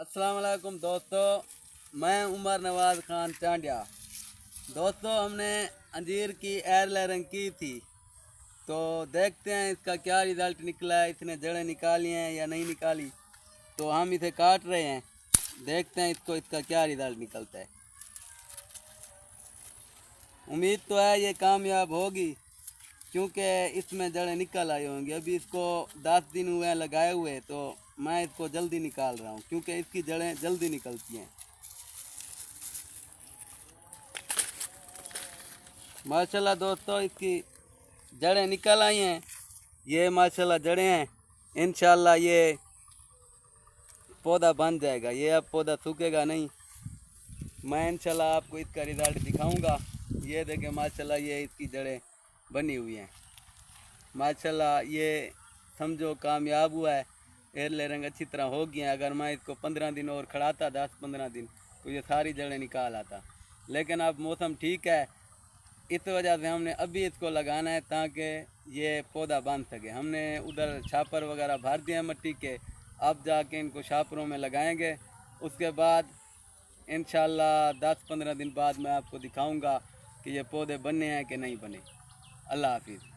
अस्सलाम वालेकुम दोस्तों, मैं उमर नवाज़ खान चांडिया। दोस्तों, हमने अंजीर की एयर लेयरिंग की थी, तो देखते हैं इसका क्या रिज़ल्ट निकला है। इसने जड़ें निकाली हैं या नहीं निकाली, तो हम इसे काट रहे हैं। देखते हैं इसका क्या रिज़ल्ट निकलता है। उम्मीद तो है ये कामयाब होगी, क्योंकि इसमें जड़ें निकल आई होंगी। अभी इसको 10 दिन हुए हैं लगाए हुए, तो मैं इसको जल्दी निकाल रहा हूँ क्योंकि इसकी जड़ें जल्दी निकलती हैं। माशाल्लाह दोस्तों, इसकी जड़ें निकल आई हैं। ये माशाल्लाह जड़ें हैं। इंशाल्लाह ये पौधा बन जाएगा। ये अब पौधा सूखेगा नहीं। मैं इंशाल्लाह आपको इसका रिज़ल्ट दिखाऊंगा। ये देखें माशाल्लाह, ये इसकी जड़ें बनी हुई हैं। माशाल्लाह ये समझो कामयाब हुआ है। एयर लेयरिंग अच्छी तरह हो गई है। अगर मैं इसको 15 दिन और खड़ाता, 10-15 दिन, तो ये सारी जड़ें निकाल आता। लेकिन अब मौसम ठीक है, इस वजह से हमने अभी इसको लगाना है ताकि ये पौधा बन सके। हमने उधर छापर वगैरह भर दिए मिट्टी के, अब जाके इनको छापरों में लगाएंगे। उसके बाद इंशाल्लाह 10-15 दिन बाद मैं आपको दिखाऊंगा कि ये पौधे बने हैं कि नहीं बने। अल्लाह हाफिज़।